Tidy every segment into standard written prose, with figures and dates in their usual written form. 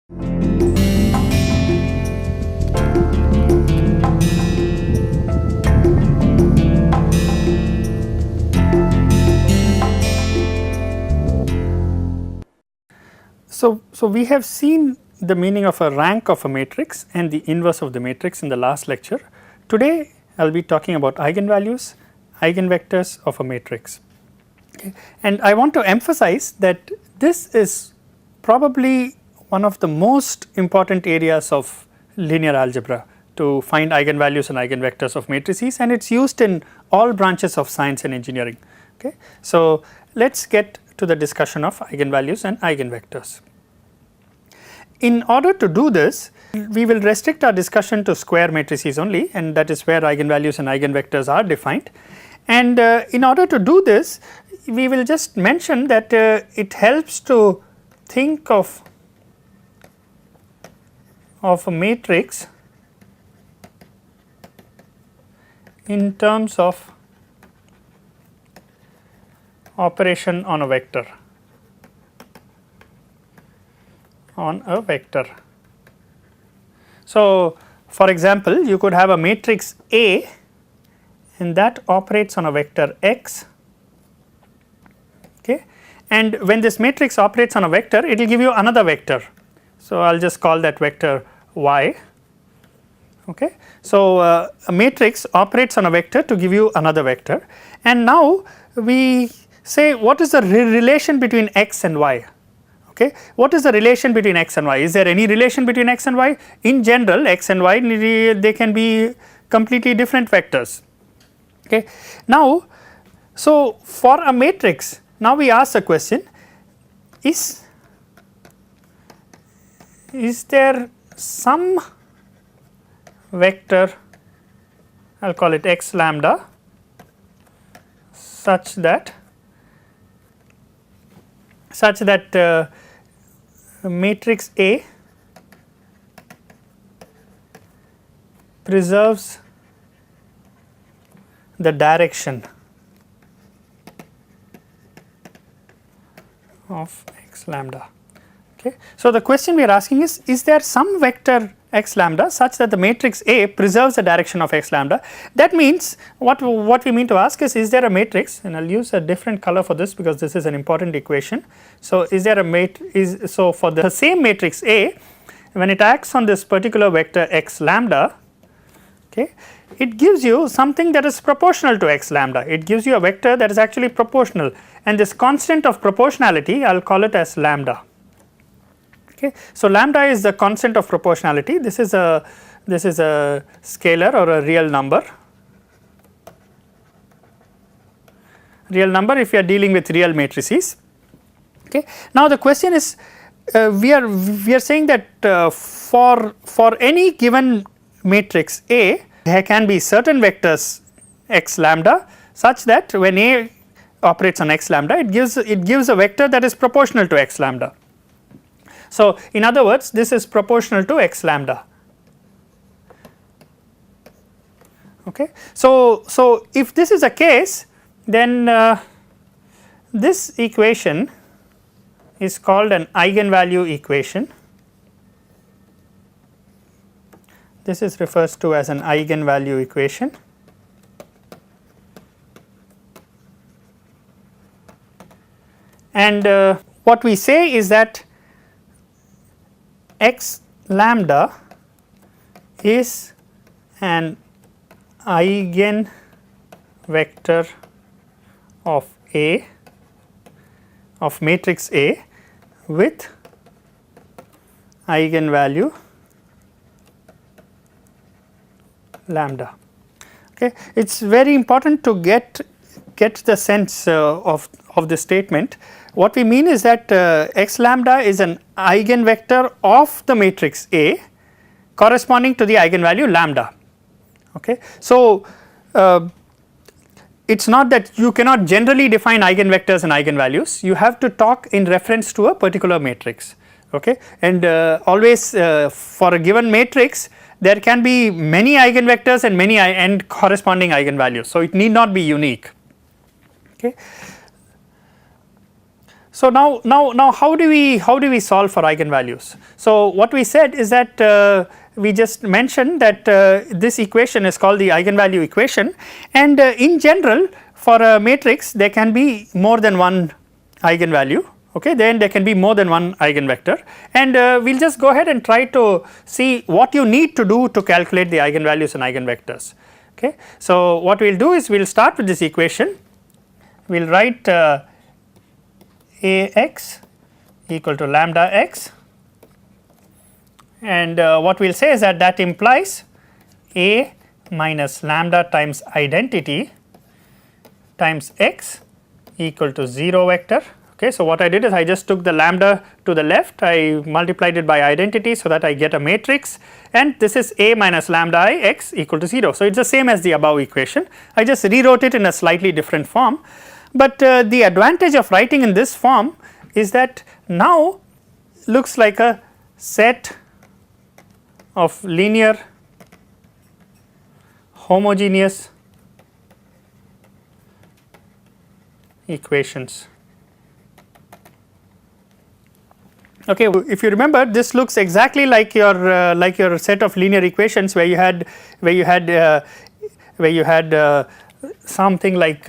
So we have seen the meaning of a rank of a matrix and the inverse of the matrix in the last lecture. Today I will be talking about eigenvalues, eigenvectors of a matrix. Okay. And I want to emphasize that this is probably one of the most important areas of linear algebra to find eigenvalues and eigenvectors of matrices, and it is used in all branches of science and engineering. Okay. So, let us get to the discussion of eigenvalues and eigenvectors. In order to do this, we will restrict our discussion to square matrices only, and that is where eigenvalues and eigenvectors are defined. And in order to do this, we will just mention that it helps to think of a matrix in terms of operation on a vector. So, for example, you could have a matrix A and that operates on a vector x, okay, and when this matrix operates on a vector, it will give you another vector. So, I will just call that vector y. Okay. So, a matrix operates on a vector to give you another vector, and now we say what is the relation between x and y. Okay. What is the relation between x and y? Is there any relation between x and y? In general, x and y they can be completely different vectors. Okay. Now, so for a matrix, now we ask the question, is there some vector, I will call it x lambda, such that matrix A preserves the direction of x lambda. Okay. So, the question we are asking is there some vector x lambda such that the matrix A preserves the direction of x lambda? That means what we mean to ask is there a matrix, and I will use a different color for this because this is an important equation. So, is there a so for the same matrix A, when it acts on this particular vector x lambda, okay, it gives you something that is proportional to x lambda. It gives you a vector that is actually proportional, and this constant of proportionality I will call it as lambda. Okay. So, lambda is the constant of proportionality. This is a scalar or a real number. Real number if you are dealing with real matrices. Okay. Now, the question is we are saying that for any given matrix A, there can be certain vectors x lambda such that when A operates on x lambda, it gives a vector that is proportional to x lambda. So, in other words, this is proportional to x lambda. Okay. So if this is a case, then this equation is called an eigenvalue equation. This is refers to as an eigenvalue equation. And what we say is that x lambda is an eigenvector of A, of matrix A with eigenvalue lambda. Okay. It is very important to get the sense of this statement. What we mean is that x lambda is an eigenvector of the matrix A corresponding to the eigenvalue lambda. Okay. So, it is not that you cannot generally define eigenvectors and eigenvalues, you have to talk in reference to a particular matrix. Okay. And always for a given matrix there can be many eigenvectors and many corresponding eigenvalues. So, it need not be unique. Okay. So now how do we solve for eigenvalues? So what we said is that we just mentioned that this equation is called the eigenvalue equation, and in general for a matrix there can be more than one eigenvalue, okay, then there can be more than one eigenvector, and we will just go ahead and try to see what you need to do to calculate the eigenvalues and eigenvectors. Okay. So what we will do is we will start with this equation, we will write Ax equal to lambda x, and what we will say is that that implies A minus lambda times identity times x equal to 0 vector. Okay, so what I did is I just took the lambda to the left, I multiplied it by identity so that I get a matrix, and this is A minus lambda I x equal to 0. So it is the same as the above equation, I just rewrote it in a slightly different form. But the advantage of writing in this form is that now looks like a set of linear homogeneous equations. Okay, if you remember, this looks exactly like your set of linear equations where you had something like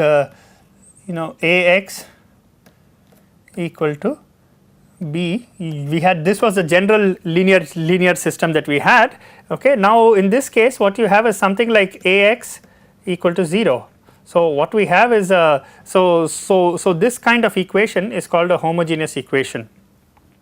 Ax equal to b. We had, this was the general linear system that we had. Okay, now in this case what you have is something like Ax equal to 0. So what we have is so this kind of equation is called a homogeneous equation.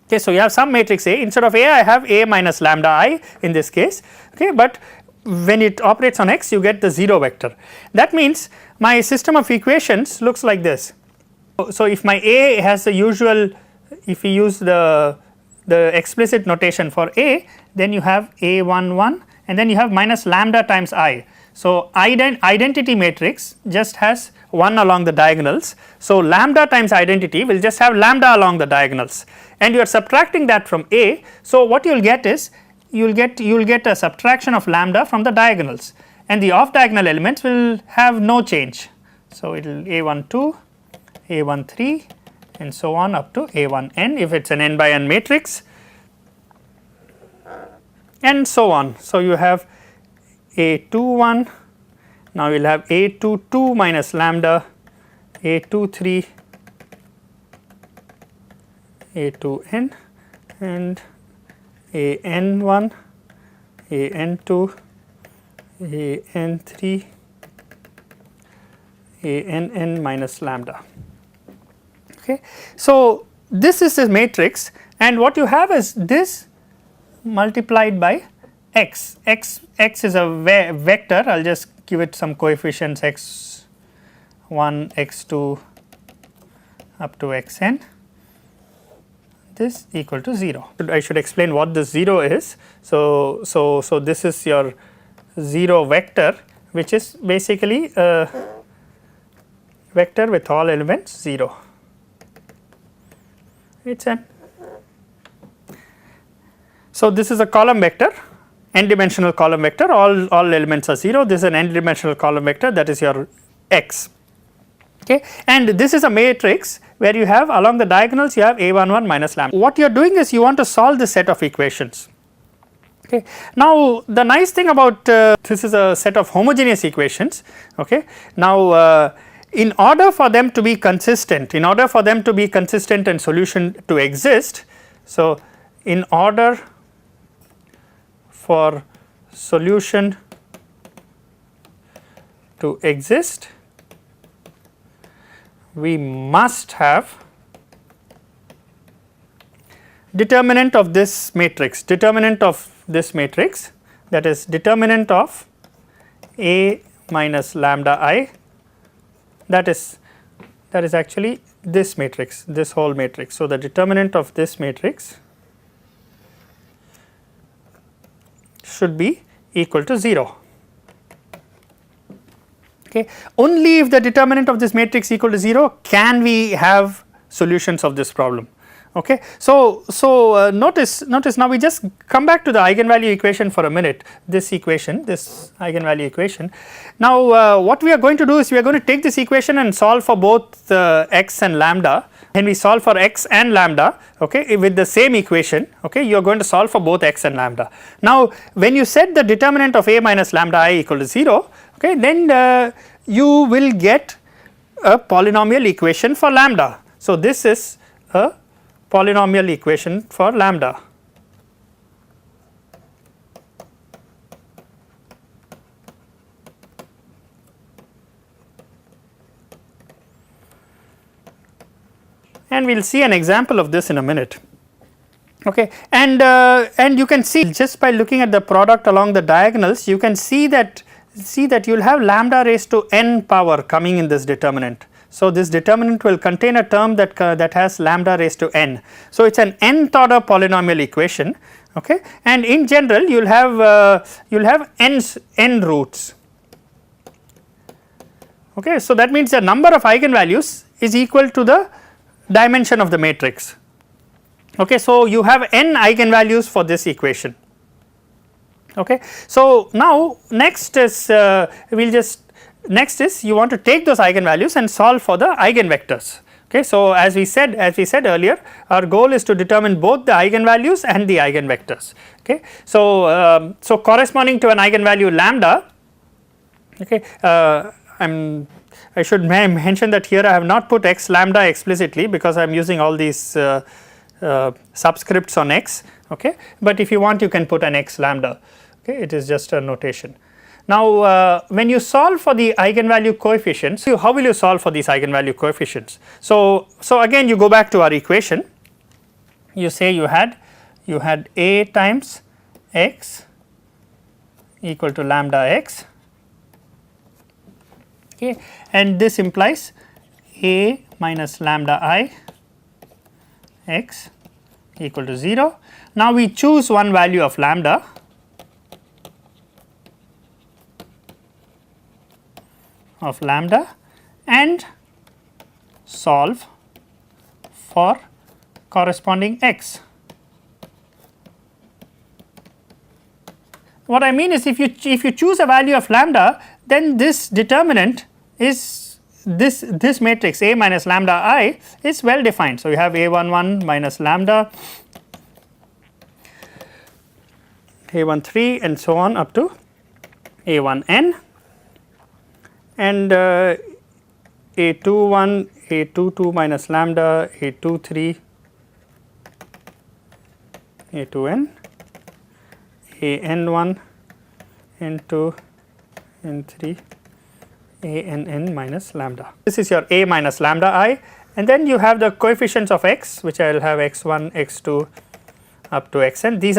Okay, so you have some matrix A, instead of A I have A minus lambda I in this case, okay, but when it operates on x you get the 0 vector. That means my system of equations looks like this. So if my A has the usual, if we use the explicit notation for A, then you have A11 and then you have minus lambda times I. So identity matrix just has 1 along the diagonals. So lambda times identity will just have lambda along the diagonals, and you are subtracting that from A. So what you will get is you will get a subtraction of lambda from the diagonals, and the off diagonal elements will have no change. So it will A12, A13 and so on up to A1n if it is an n by n matrix, and so on. So you have A21, now you will have A22 minus lambda, A23, A2n and AN1, AN2, AN3, ANn minus lambda. Okay. So this is the matrix, and what you have is this multiplied by x. X is a vector, I will just give it some coefficients x1, x2 up to xn, this equal to 0. I should explain what this 0 is. So this is your 0 vector, which is basically a vector with all elements 0. It's n. So this is a column vector, n dimensional column vector, all elements are 0. This is an n dimensional column vector, that is your x. Okay, and this is a matrix where you have along the diagonals you have A11 minus lambda. What you are doing is you want to solve this set of equations. Okay. Now the nice thing about this is a set of homogeneous equations. Okay. Now in order for them to be consistent, and solution to exist, so in order for solution to exist, we must have determinant of this matrix, that is determinant of A minus lambda I, that is actually this matrix, this whole matrix. So the determinant of this matrix should be equal to 0. Okay. Only if the determinant of this matrix equal to 0 can we have solutions of this problem. Okay. So notice now we just come back to the eigenvalue equation for a minute, this eigenvalue equation. Now what we are going to do is we are going to take this equation and solve for both x and lambda, and we solve for x and lambda, okay, with the same equation. Okay, you are going to solve for both x and lambda. Now when you set the determinant of a minus lambda I equal to 0, okay, then you will get a polynomial equation for lambda. So this is a polynomial equation for lambda. And we will see an example of this in a minute. Okay. And you can see just by looking at the product along the diagonals, you can see that you will have lambda raised to n power coming in this determinant. So this determinant will contain a term that has lambda raised to n. So it is an nth order polynomial equation, okay, and in general you will have n roots. Okay, so that means the number of eigenvalues is equal to the dimension of the matrix. Okay, so you have n eigenvalues for this equation. Okay, so now next is next is you want to take those eigenvalues and solve for the eigenvectors. Okay, so as we said earlier, our goal is to determine both the eigenvalues and the eigenvectors. Okay, so so corresponding to an eigenvalue lambda, okay, I should mention that here I have not put x lambda explicitly because I am using all these subscripts on x, okay, but if you want you can put an x lambda, okay, it is just a notation. Now when you solve for the eigenvalue coefficients, how will you solve for these eigenvalue coefficients? So again you go back to our equation, you say you had a times x equal to lambda x, okay, and this implies a minus lambda I x equal to 0. Now we choose one value of lambda, and solve for corresponding x. What I mean is if you choose a value of lambda, then this determinant is this matrix A minus lambda I is well defined. So you have A11 minus lambda, A13 and so on up to A1n, and A21, A22 minus lambda, A23, A2n, AN1, N2, N3, ANN minus lambda. This is your A minus lambda I, and then you have the coefficients of x, which I will have x1, x2 up to xn. These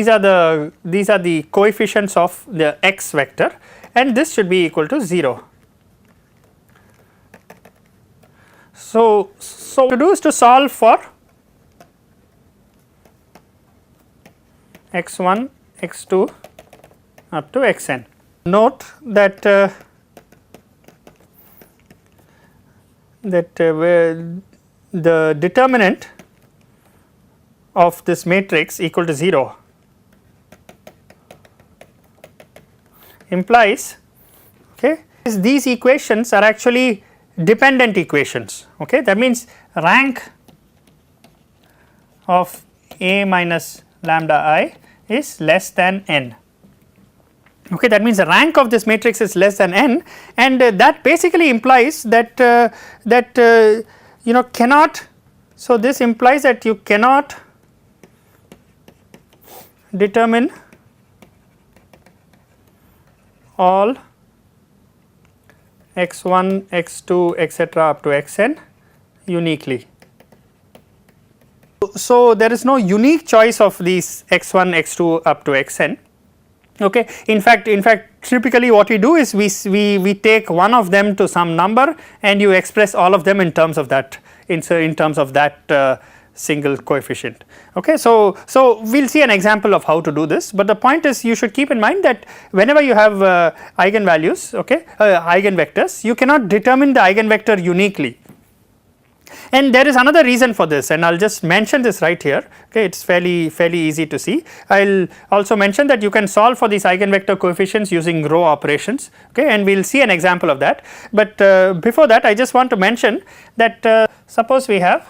are the coefficients of the x vector, and this should be equal to 0. So to do is to solve for x1, x2 up to xn. Note that the determinant of this matrix equal to 0 implies, okay, these equations are actually dependent equations. Okay, that means rank of A minus lambda I is less than n. Okay, that means the rank of this matrix is less than n, and that basically implies that you know cannot. So this implies that you cannot determine all x1, x2 etc. up to xn uniquely. So there is no unique choice of these x1, x2 up to xn. Okay, in fact typically what we do is we take one of them to some number and you express all of them in terms of that single coefficient. Okay, so we will see an example of how to do this, but the point is you should keep in mind that whenever you have eigenvalues, okay, eigenvectors, you cannot determine the eigenvector uniquely. And there is another reason for this, and I will just mention this right here. Okay, it is fairly easy to see. I will also mention that you can solve for these eigenvector coefficients using row operations, okay, and we will see an example of that. But before that, I just want to mention that suppose we have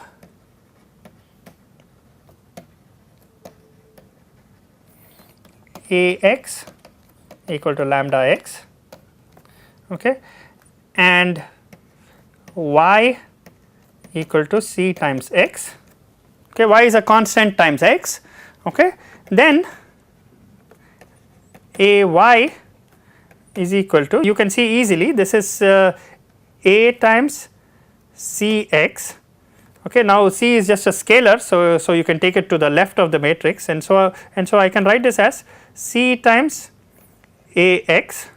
Ax equal to lambda x, okay, and y equal to c times x, okay, y is a constant times x, okay, then ay is equal to, you can see easily this is a times cx, okay. Now c is just a scalar, so you can take it to the left of the matrix, and so I can write this as c times ax,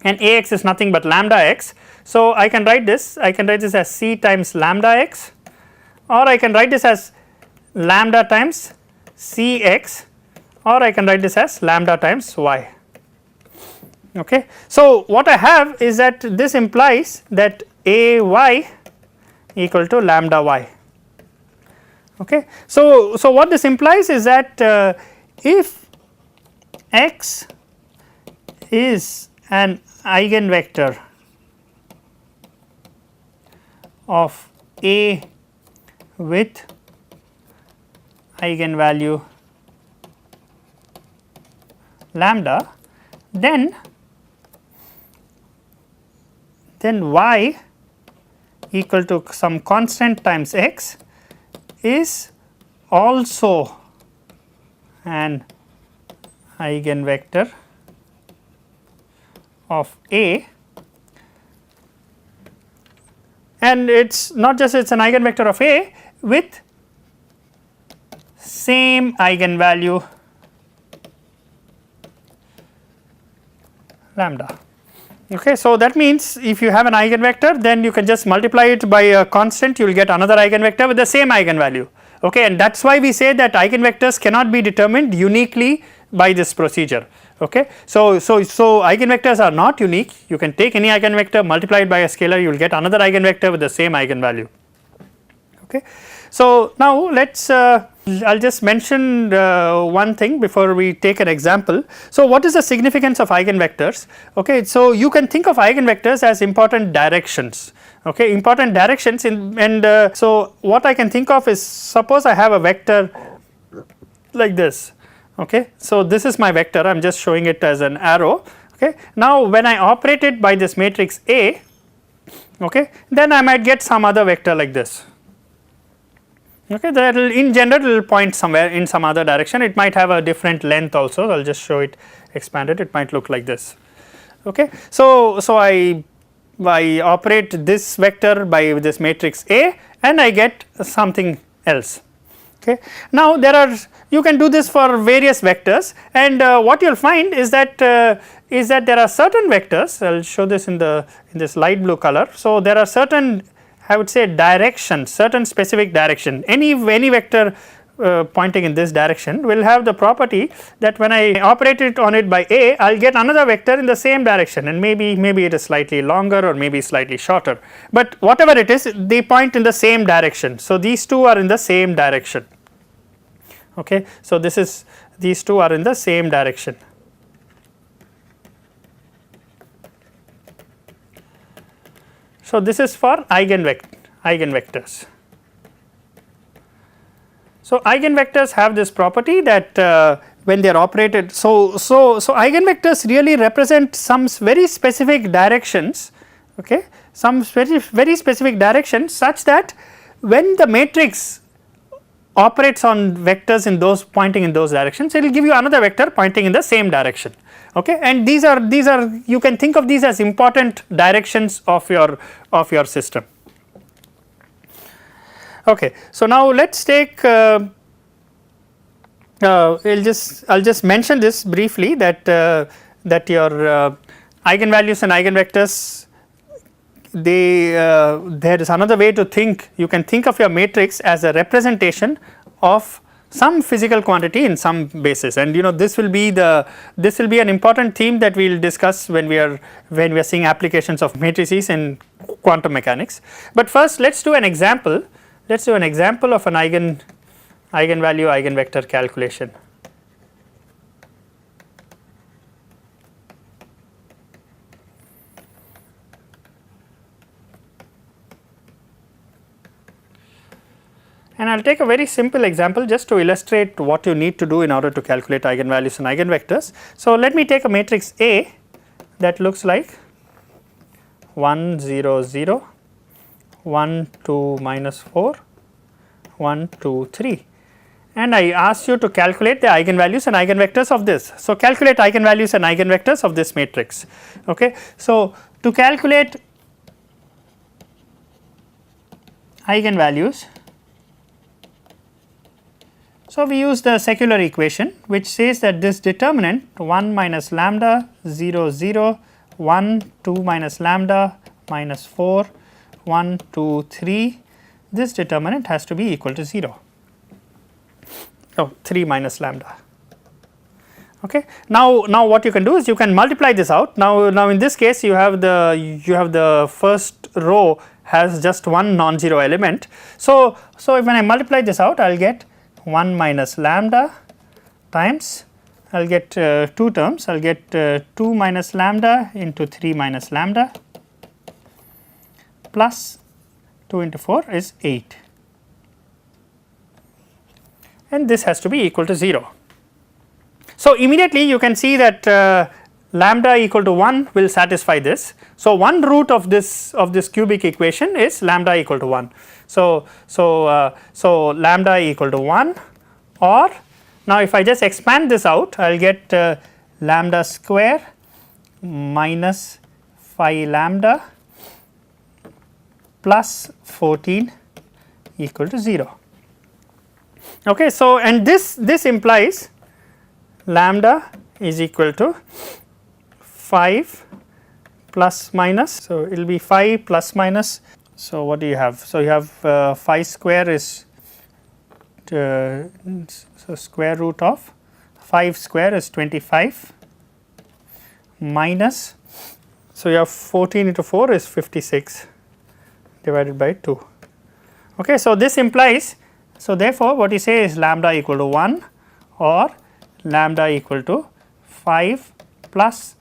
and ax is nothing but lambda x. So I can write this as c times lambda x, or I can write this as lambda times cx, or I can write this as lambda times y, okay. So what I have is that this implies that ay equal to lambda y, okay. So what this implies is that if x is an eigenvector of A with eigenvalue lambda, then y equal to some constant times x is also an eigenvector of A, and it is not just it is an eigenvector of A with same eigenvalue lambda, okay. So that means if you have an eigenvector, then you can just multiply it by a constant, you will get another eigenvector with the same eigenvalue, okay, and that is why we say that eigenvectors cannot be determined uniquely by this procedure, okay. So eigenvectors are not unique, you can take any eigenvector, multiply it by a scalar, you will get another eigenvector with the same eigenvalue, okay. So now let us I will just mention one thing before we take an example. So what is the significance of eigenvectors, okay. So you can think of eigenvectors as important directions, okay, important directions and so what I can think of is, suppose I have a vector like this, okay. So this is my vector, I am just showing it as an arrow, okay. Now when I operate it by this matrix A, okay, then I might get some other vector like this, okay, that will in general will point somewhere in some other direction, it might have a different length also, I will just show it expanded, it might look like this, okay. So I operate this vector by this matrix A and I get something else, okay. Now you can do this for various vectors, and what you will find is that there are certain vectors, I will show this in this light blue color. So there are certain, I would say, directions, certain specific direction, any vector pointing in this direction will have the property that when I operate it on it by A, I will get another vector in the same direction, and maybe it is slightly longer or maybe slightly shorter, but whatever it is, they point in the same direction. So these two are in the same direction, okay. So these two are in the same direction. So this is for eigenvectors. So eigenvectors have this property that when they are operated, so eigenvectors really represent some very specific directions, okay, some very specific directions such that when the matrix operates on vectors in those pointing in those directions, it will give you another vector pointing in the same direction, okay. And these are you can think of these as important directions of your system, okay. So now let us take I'll just mention this briefly that your eigenvalues and eigenvectors, there is another way to think, you can think of your matrix as a representation of some physical quantity in some basis, and this will be an important theme that we will discuss when we are seeing applications of matrices in quantum mechanics. But first let us do an example of an eigenvalue eigenvector calculation. And I will take a very simple example just to illustrate what you need to do in order to calculate eigenvalues and eigenvectors. So, let me take a matrix A that looks like 1 0 0 1 2 minus 4 1 2 3, and I ask you to calculate the eigenvalues and eigenvectors of this. So, calculate eigenvalues and eigenvectors of this matrix. Okay. So, to calculate eigenvalues, so we use the secular equation which says that this determinant 1 minus lambda 0 0 1 2 minus lambda minus 4 1 2 3, this determinant has to be equal to 0. Oh, 3 minus lambda. Okay. Now what you can do is you can multiply this out. Now in this case you have the first row has just one non-zero element. So when I multiply this out, I will get 1 minus lambda times, I will get two terms, I will get 2 minus lambda into 3 minus lambda plus 2 into 4 is 8, and this has to be equal to 0. So, immediately you can see that lambda equal to 1 will satisfy this. So, one root of this cubic equation is lambda equal to 1. So lambda equal to 1, or now if I just expand this out, I will get lambda square minus phi lambda plus 14 equal to 0. Okay. So, and this implies lambda is equal to 5 plus minus. So, it will be 5 plus minus. So, what do you have? So, you have phi square is so square root of 5 square is 25 minus, so you have 14 into 4 is 56 divided by 2. Okay. So, this implies, so therefore, what you say is lambda equal to 1 or lambda equal to 5 plus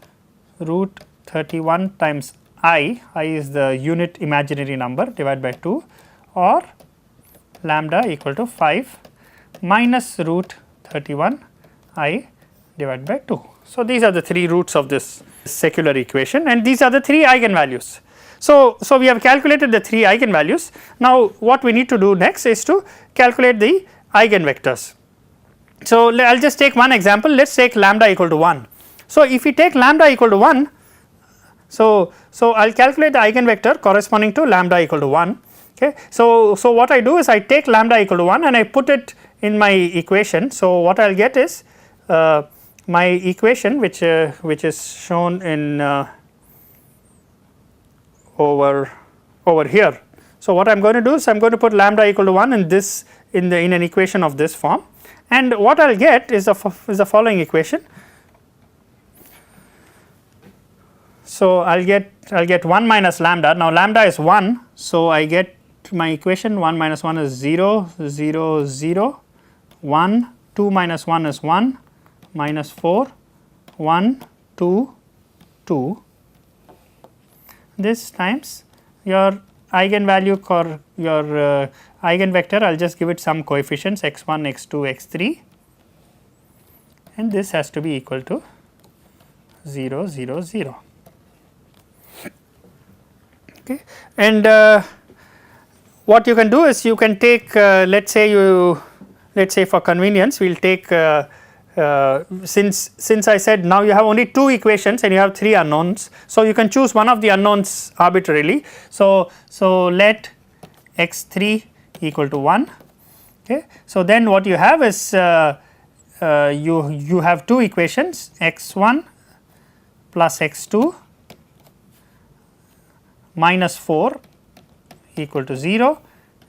root 31 times I is the unit imaginary number, divided by 2, or lambda equal to 5 minus root 31 I divided by 2. So, these are the three roots of this secular equation, and these are the three eigenvalues. So, we have calculated the three eigenvalues. Now, what we need to do next is to calculate the eigenvectors. So, I will just take one example. Let us take lambda equal to 1. So, if we take lambda equal to 1, so I will calculate the eigenvector corresponding to lambda equal to 1. Okay. So what I do is I take lambda equal to 1 and I put it in my equation. So, what I will get is my equation which is shown in over here. So, what I am going to do is I am going to put lambda equal to 1 in this in an equation of this form, and what I will get is the following equation. So, I will get 1 minus lambda. Now, lambda is 1. So, I get my equation 1 minus 1 is 0 0 0 1, 2 minus 1 is 1 minus 4 1 2 2. This times your eigenvalue or your eigenvector, I will just give it some coefficients x1, x2, x3, and this has to be equal to 0 0 0. Okay. And what you can do is you can take let us say for convenience we will take since I said now you have only two equations and you have three unknowns. So, you can choose one of the unknowns arbitrarily. So let x3 equal to 1. Okay. So, then what you have is you have two equations, x1 plus x2 minus 4 equal to 0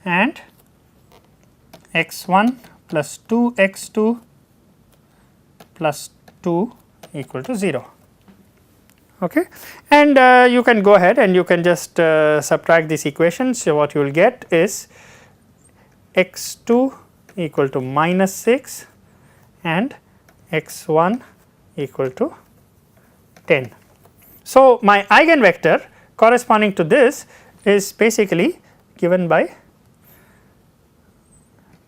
and x1 plus 2x2 plus 2 equal to 0. Okay. And you can go ahead and you can just subtract these equations. So, what you will get is x2 equal to minus 6 and x1 equal to 10. So, my eigenvector corresponding to this is basically given by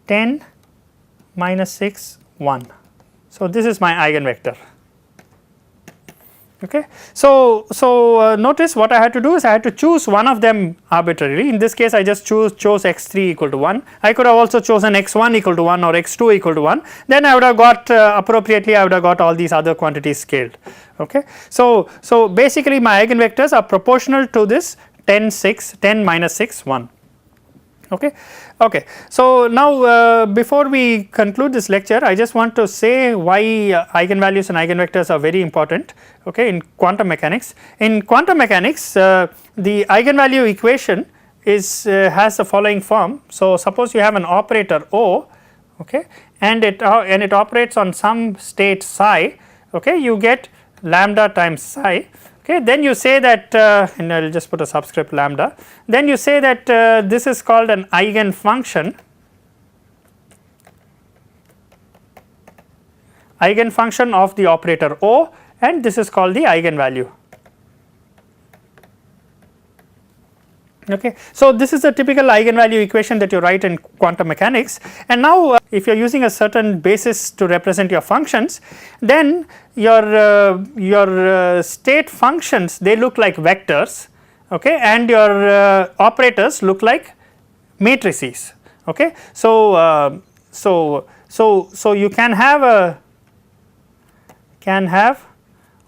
10 minus 6 1. So, this is my eigenvector. Okay. So, notice what I had to do is I had to choose one of them arbitrarily. In this case I just chose x3 equal to 1. I could have also chosen x1 equal to 1 or x2 equal to 1, then I would have got appropriately I would have got all these other quantities scaled. Okay. So, basically my eigenvectors are proportional to this 10 minus 6 1. Okay. Okay. So, now before we conclude this lecture, I just want to say why eigenvalues and eigenvectors are very important, okay, in quantum mechanics. In quantum mechanics, the eigenvalue equation is has the following form. So, suppose you have an operator O, okay, and it operates on some state psi, okay, you get lambda times psi. Okay, then you say that and I will just put a subscript lambda, then you say that this is called an eigenfunction of the operator O, and this is called the eigenvalue. Okay. So, this is a typical eigenvalue equation that you write in quantum mechanics, and now if you are using a certain basis to represent your functions, then your state functions, they look like vectors, okay, and your operators look like matrices. Okay. So, so you can have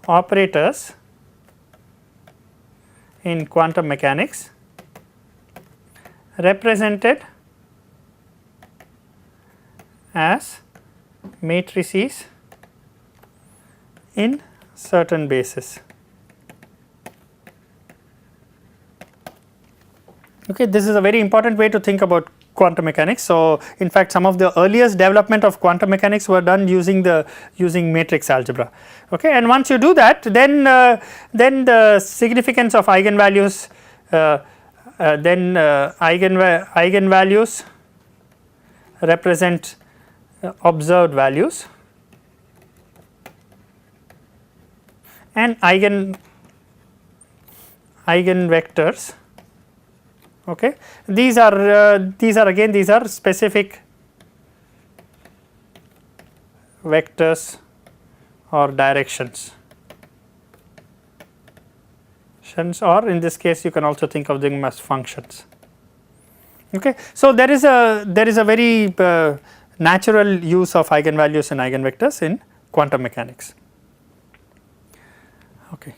operators in quantum mechanics represented as matrices in certain basis. Okay, this is a very important way to think about quantum mechanics. So, in fact, some of the earliest development of quantum mechanics were done using matrix algebra. Okay, and once you do that, then the significance of eigenvalues eigenvalues represent observed values, and eigenvectors, okay, these are specific vectors or directions, or in this case you can also think of them as functions. Okay. So, there is a very natural use of eigenvalues and eigenvectors in quantum mechanics. Okay.